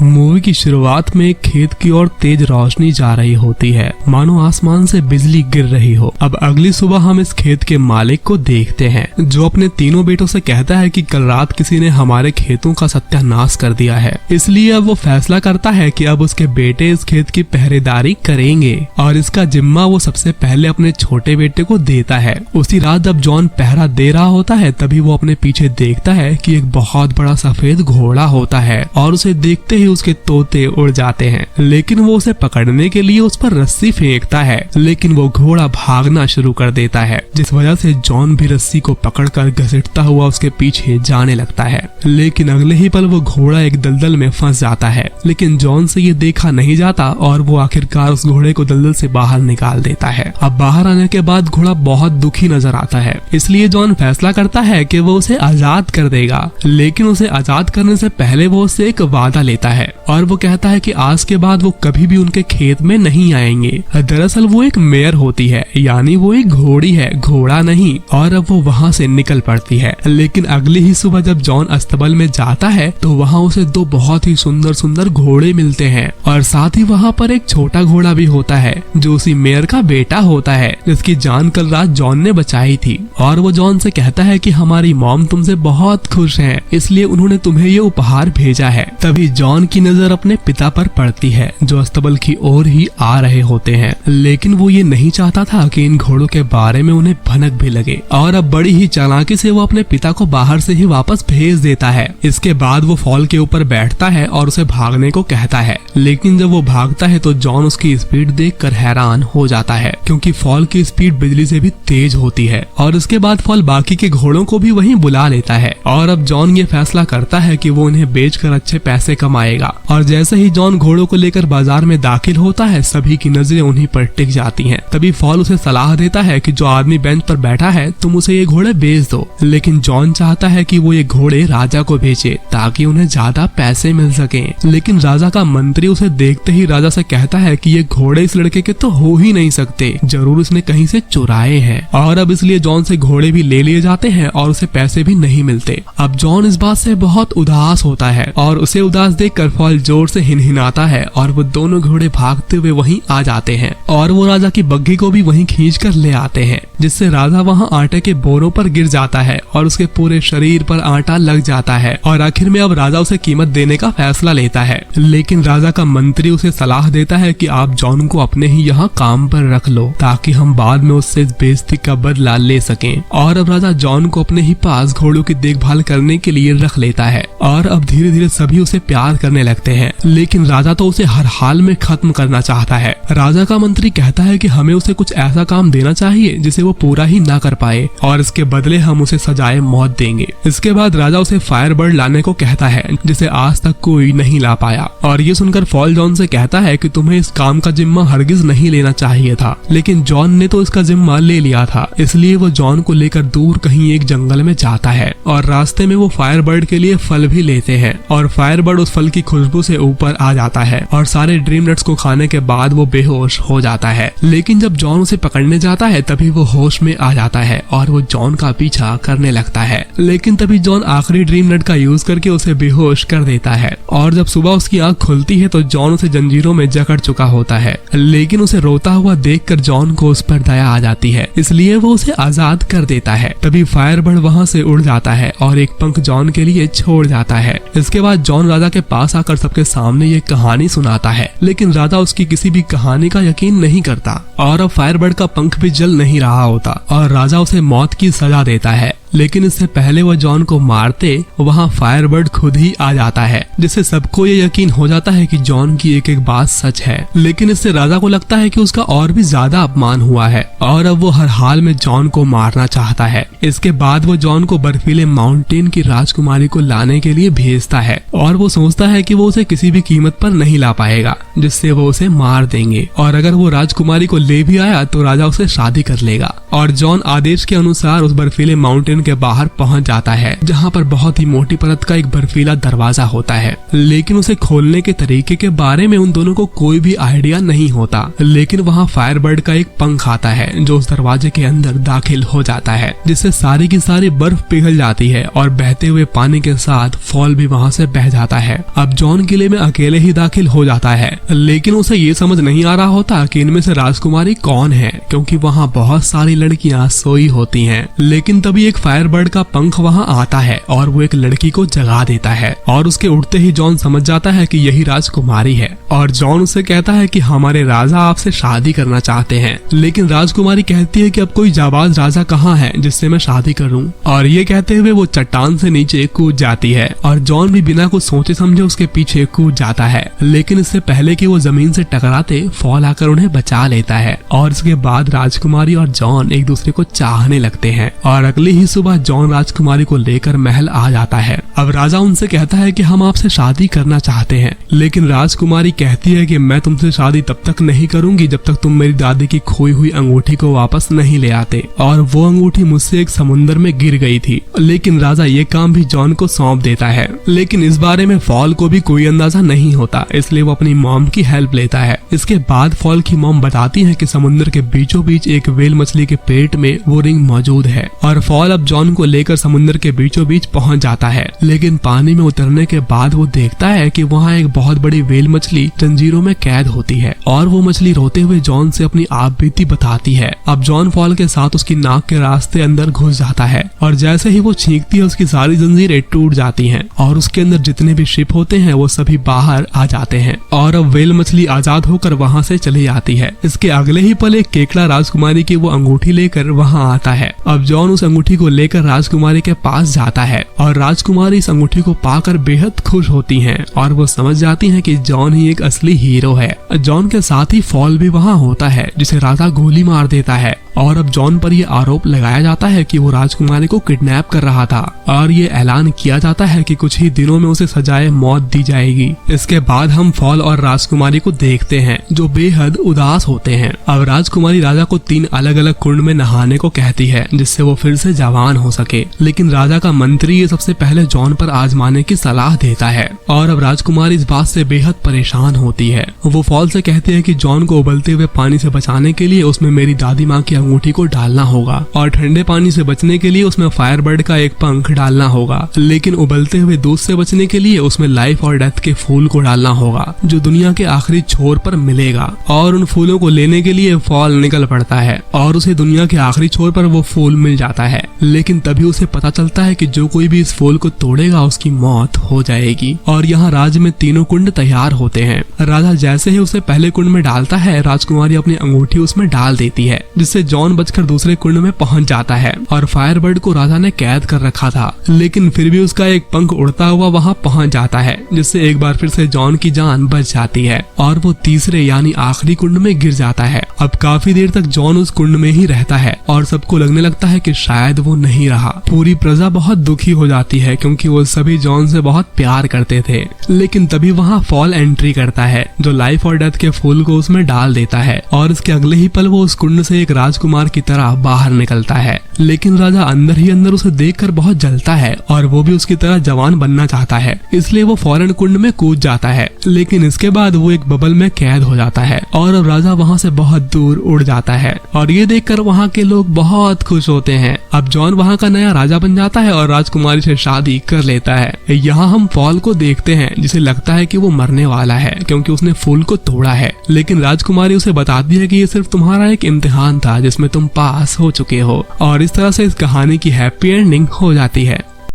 Movie की शुरुआत में एक खेत की ओर तेज रोशनी जा रही होती है, मानो आसमान से बिजली गिर रही हो। अब अगली सुबह हम इस खेत के मालिक को देखते हैं, जो अपने तीनों बेटों से कहता है कि कल रात किसी ने हमारे खेतों का सत्यानाश कर दिया है। इसलिए अब वो फैसला करता है कि अब उसके बेटे इस खेत की पहरेदारी करेंगे और इसका जिम्मा वो सबसे पहले अपने छोटे बेटे को देता है। उसी रात जब जॉन पहरा दे रहा होता है, तभी वो अपने पीछे देखता है कि एक बहुत बड़ा सफेद घोड़ा होता है और उसे देखते ही उसके तोते उड़ जाते हैं। लेकिन वो उसे पकड़ने के लिए उस पर रस्सी फेंकता है, लेकिन वो घोड़ा भागना शुरू कर देता है, जिस वजह से जॉन भी रस्सी को पकड़कर घसीटता हुआ उसके पीछे जाने लगता है। लेकिन अगले ही पल वो घोड़ा एक दलदल में फंस जाता है, लेकिन जॉन से ये देखा नहीं जाता और वो आखिरकार उस घोड़े को दलदल से बाहर निकाल देता है। अब बाहर आने के बाद घोड़ा बहुत दुखी नजर आता है, इसलिए जॉन फैसला करता है कि वो उसे आजाद कर देगा। लेकिन उसे आजाद करने से पहले वो उससे एक वादा लेता है और वो कहता है कि आज के बाद वो कभी भी उनके खेत में नहीं आएंगे। दरअसल वो एक मेयर होती है, यानी वो एक घोड़ी है, घोड़ा नहीं। और अब वो वहाँ से निकल पड़ती है। लेकिन अगली ही सुबह जब जॉन अस्तबल में जाता है तो वहाँ उसे दो बहुत ही सुंदर सुंदर घोड़े मिलते हैं और साथ ही वहाँ पर एक छोटा घोड़ा भी होता है, जो उसी मेयर का बेटा होता है, जिसकी जान कल रात जॉन ने बचाई थी। और वो जॉन से कहता है कि हमारी मॉम तुमसे बहुत खुश है, इसलिए उन्होंने तुम्हें ये उपहार भेजा है। तभी जॉन की नजर अपने पिता पर पड़ती है, जो अस्तबल की ओर ही आ रहे होते हैं। लेकिन वो ये नहीं चाहता था कि इन घोड़ों के बारे में उन्हें भनक भी लगे और अब बड़ी ही चालाकी से वो अपने पिता को बाहर से ही वापस भेज देता है। इसके बाद वो फॉल के ऊपर बैठता है और उसे भागने को कहता है। लेकिन जब वो भागता है तो जॉन उसकी स्पीड देखकर हैरान हो जाता है, क्योंकि फॉल की स्पीड बिजली से भी तेज होती है। और इसके बाद फॉल बाकी के घोड़ों को भी वहीं बुला लेता है और अब जॉन ये फैसला करता है कि वो इन्हें बेचकर अच्छे पैसे कमाएगा। और जैसे ही जॉन घोड़ों को लेकर बाजार में दाखिल होता है, सभी की नजरें उन्हीं पर टिक जाती हैं। तभी फॉल उसे सलाह देता है कि जो आदमी बेंच पर बैठा है तुम उसे ये घोड़े बेच दो। लेकिन जॉन चाहता है कि वो ये घोड़े राजा को बेचे ताकि उन्हें ज्यादा पैसे मिल सकें। लेकिन राजा का मंत्री उसे देखते ही राजा से कहता है कि ये घोड़े इस लड़के के तो हो ही नहीं सकते, जरूर इसने कहीं से चुराए हैं। और अब इसलिए जॉन से घोड़े भी ले लिए जाते हैं और उसे पैसे भी नहीं मिलते। अब जॉन इस बात से बहुत उदास होता है और उसे उदास देखकर फॉल जोर से हिनहिनाता है और वो दोनों घोड़े भागते हुए वहीं आ जाते हैं और वो राजा की बग्घी को भी वहीं खींचकर ले आते हैं, जिससे राजा वहां आटे के बोरों पर गिर जाता है और उसके पूरे शरीर पर आटा लग जाता है। और आखिर में अब राजा उसे कीमत देने का फैसला लेता है। लेकिन राजा का मंत्री उसे सलाह देता है कि आप जॉन को अपने ही यहाँ काम पर रख लो ताकि हम बाद में उससे इस बेइज्जती का बदला ले सकें। और अब राजा जॉन को अपने ही पास घोड़ों की देखभाल करने के लिए रख लेता है और अब धीरे धीरे सभी उसे प्यार करने लगते हैं। लेकिन राजा तो उसे हर हाल में खत्म करना चाहता है। राजा का मंत्री कहता है कि हमें उसे कुछ ऐसा काम देना चाहिए जिसे वो पूरा ही ना कर पाए और इसके बदले हम उसे सजाए मौत देंगे। इसके बाद राजा उसे फायर बर्ड लाने को कहता है, जिसे आज तक कोई नहीं ला पाया। और ये सुनकर फॉल जॉन से कहता है कि तुम्हें इस काम का जिम्मा हरगिज नहीं लेना चाहिए था, लेकिन जॉन ने तो इसका जिम्मा ले लिया था। इसलिए वो जॉन को लेकर दूर कहीं एक जंगल में जाता है और रास्ते में वो फायर बर्ड के लिए फल भी लेते हैं और फायर बर्ड उस फल की खुशबू से ऊपर आ जाता है और सारे ड्रीम नट्स को खाने के बाद वो बेहोश हो जाता है। लेकिन जब जॉन उसे पकड़ने जाता है तभी वो होश में आ जाता है और वो जॉन का पीछा करने लगता है। लेकिन तभी जॉन आखिरी ड्रीम नट का यूज करके उसे बेहोश कर देता है और जब सुबह उसकी आंख खुलती है तो जॉन उसे जंजीरों में जकड़ चुका होता है। लेकिन उसे रोता हुआ देखकर जॉन को उस पर दया आ जाती है, इसलिए वो उसे आजाद कर देता है। तभी फायर बर्ड वहाँ से उड़ जाता है और एक पंख जॉन के लिए छोड़ जाता है। इसके बाद जॉन राजा के पास आकर सबके सामने ये कहानी सुनाता है, लेकिन राजा उसकी किसी भी कहानी का यकीन नहीं करता और अब फायर बर्ड का पंख भी जल नहीं रहा होता और राजा उसे मौत की सजा देता है। लेकिन इससे पहले वह जॉन को मारते वहाँ फायर बर्ड खुद ही आ जाता है, जिससे सबको ये यकीन हो जाता है कि जॉन की एक एक बात सच है। लेकिन इससे राजा को लगता है कि उसका और भी ज्यादा अपमान हुआ है और अब वो हर हाल में जॉन को मारना चाहता है। इसके बाद वो जॉन को बर्फीले माउंटेन की राजकुमारी को लाने के लिए भेजता है और वो सोचता है कि वो उसे किसी भी कीमत पर नहीं ला पाएगा, जिससे वो उसे मार देंगे और अगर वो राजकुमारी को ले भी आया तो राजा उसे शादी कर लेगा। और जॉन आदेश के अनुसार उस बर्फीले माउंटेन के बाहर पहुंच जाता है, जहां पर बहुत ही मोटी परत का एक बर्फीला दरवाजा होता है। लेकिन उसे खोलने के तरीके के बारे में उन दोनों को कोई भी आइडिया नहीं होता। लेकिन वहां फायरबर्ड का एक पंख आता है जो उस दरवाजे के अंदर दाखिल हो जाता है, जिससे सारी की सारी बर्फ पिघल जाती है और बहते हुए पानी के साथ फॉल भी वहां से बह जाता है। अब जॉन किले में अकेले ही दाखिल हो जाता है, लेकिन उसे ये समझ नहीं आ रहा होता कि इनमें से राजकुमारी कौन है, क्योंकि वहाँ बहुत सारी लड़कियां सोई होती हैं। लेकिन तभी एक फायरबर्ड का पंख वहाँ आता है और वो एक लड़की को जगा देता है, और उसके उठते ही जॉन समझ जाता है कि यही राजकुमारी है। और जॉन उसे कहता है कि हमारे राजा आपसे शादी करना चाहते हैं। लेकिन राजकुमारी कहती है कि अब कोई जाबाज राजा कहाँ है जिससे मैं शादी करूं। और ये कहते हुए वो चट्टान से नीचे कूद जाती है और जॉन भी बिना कुछ सोचे समझे उसके पीछे कूद जाता है। लेकिन इससे पहले कि वो जमीन से टकराते फॉल आकर उन्हें बचा लेता है, और इसके बाद राजकुमारी और जॉन एक दूसरे को चाहने लगते हैं। और अगली ही सुबह जॉन राजकुमारी को लेकर महल आ जाता है। अब राजा उनसे कहता है कि हम आपसे शादी करना चाहते हैं। लेकिन राजकुमारी कहती है कि मैं तुमसे शादी तब तक नहीं करूंगी जब तक तुम मेरी दादी की खोई हुई अंगूठी को वापस नहीं ले आते। और वो अंगूठी मुझसे एक समुंदर में गिर गई थी। लेकिन राजा ये काम भी जॉन को सौंप देता है। लेकिन इस बारे में फॉल को भी कोई अंदाजा नहीं होता, इसलिए वो अपनी मॉम की हेल्प लेता है। इसके बाद फॉल की मॉम बताती है कि समुद्र के बीचों बीच एक व्हेल मछली के पेट में वो रिंग मौजूद है। और फॉल अब जॉन को लेकर समुद्र के बीचों बीच पहुंच जाता है। लेकिन पानी में उतरने के बाद वो देखता है कि वहाँ एक बहुत बड़ी व्हेल मछली जंजीरों में कैद होती है, और वो मछली रोते हुए जॉन से अपनी आपबीती बताती है। अब जॉन फॉल के साथ उसकी नाक के रास्ते अंदर घुस जाता है, और जैसे ही वो छींकती है उसकी सारी जंजीरें टूट जाती हैं, और उसके अंदर जितने भी शिप होते हैं वो सभी बाहर आ जाते हैं। और अब व्हेल मछली आजाद होकर वहाँ से चली जाती है। इसके अगले ही पल एक केकड़ा राजकुमारी की वो अंगूठी लेकर वहाँ आता है। अब जॉन उस अंगूठी को लेकर राजकुमारी के पास जाता है, और राजकुमारी इस अंगूठी को पाकर बेहद खुश होती हैं, और वो समझ जाती हैं कि जॉन ही एक असली हीरो है। जॉन के साथ ही फॉल भी वहाँ होता है, जिसे राजा गोली मार देता है। और अब जॉन पर यह आरोप लगाया जाता है कि वो राजकुमारी को किडनैप कर रहा था, और ये ऐलान किया जाता है कि कुछ ही दिनों में उसे सजाए मौत दी जाएगी। इसके बाद हम फॉल और राजकुमारी को देखते हैं जो बेहद उदास होते हैं। अब राजकुमारी राजा को 3 अलग अलग कुंड में नहाने को कहती है, जिससे वो फिर से जवान हो सके। लेकिन राजा का मंत्री ये सबसे पहले जॉन पर आजमाने की सलाह देता है, और अब राजकुमारी इस बात से बेहद परेशान होती है। वो फॉल से कहती है कि जॉन को उबलते हुए पानी से बचाने के लिए उसमें मेरी दादी माँ की अंगूठी को डालना होगा, और ठंडे पानी से बचने के लिए उसमें फायरबर्ड का एक पंख डालना होगा। लेकिन उबलते हुए दूध से बचने के लिए उसमें लाइफ और डेथ के फूल को डालना होगा, जो दुनिया के आखिरी छोर पर मिलेगा। और उन फूलों को लेने के लिए फॉल निकल पड़ता है, और उसे दुनिया के आखिरी छोर पर वो फूल मिल जाता है। लेकिन तभी उसे पता चलता है कि जो कोई भी इस फूल को तोड़ेगा उसकी मौत हो जाएगी। और यहाँ राज्य में 3 कुंड तैयार होते हैं। राजा जैसे ही उसे पहले कुंड में डालता है, राजकुमारी अपनी अंगूठी उसमें डाल देती है, जिससे जॉन बचकर दूसरे कुंड में पहुंच जाता है। और फायरबर्ड को राजा ने कैद कर रखा था, लेकिन फिर भी उसका एक पंख उड़ता हुआ वहां पहुंच जाता है, जिससे एक बार फिर से जॉन की जान बच जाती है, और वो तीसरे यानी आखिरी कुंड में गिर जाता है। अब काफी देर तक जॉन उस कुंड में ही रहता है, और सबको लगने लगता है कि शायद वो नहीं रहा। पूरी प्रजा बहुत दुखी हो जाती है, क्योंकि वो सभी जॉन से बहुत प्यार करते थे। लेकिन तभी वहाँ फॉल एंट्री करता है, जो लाइफ और डेथ के फूल को उसमें डाल देता है, और इसके अगले ही पल वो उस कुंड से एक राजकुमार की तरह बाहर निकलता है। लेकिन राजा अंदर ही अंदर उसे देखकर बहुत जलता है, और वो भी उसकी तरह जवान बनना चाहता है, इसलिए वो फौरन कुंड में कूद जाता है। लेकिन इसके बाद वो एक बबल में कैद हो जाता है, और अब राजा वहाँ से बहुत दूर उड़ जाता है। और ये देखकर वहाँ के लोग बहुत खुश होते हैं। अब जॉन वहाँ का नया राजा बन जाता है और राजकुमारी से शादी कर लेता है। यहाँ हम फॉल को देखते हैं, जिसे लगता है कि वो मरने वाला है, क्योंकि उसने फूल को तोड़ा है। लेकिन राजकुमारी उसे बताती है कि ये सिर्फ तुम्हारा एक इम्तिहान था जिसमें तुम पास हो चुके हो। और इस तरह से इस कहानी की हैप्पी एंडिंग हो जाती है।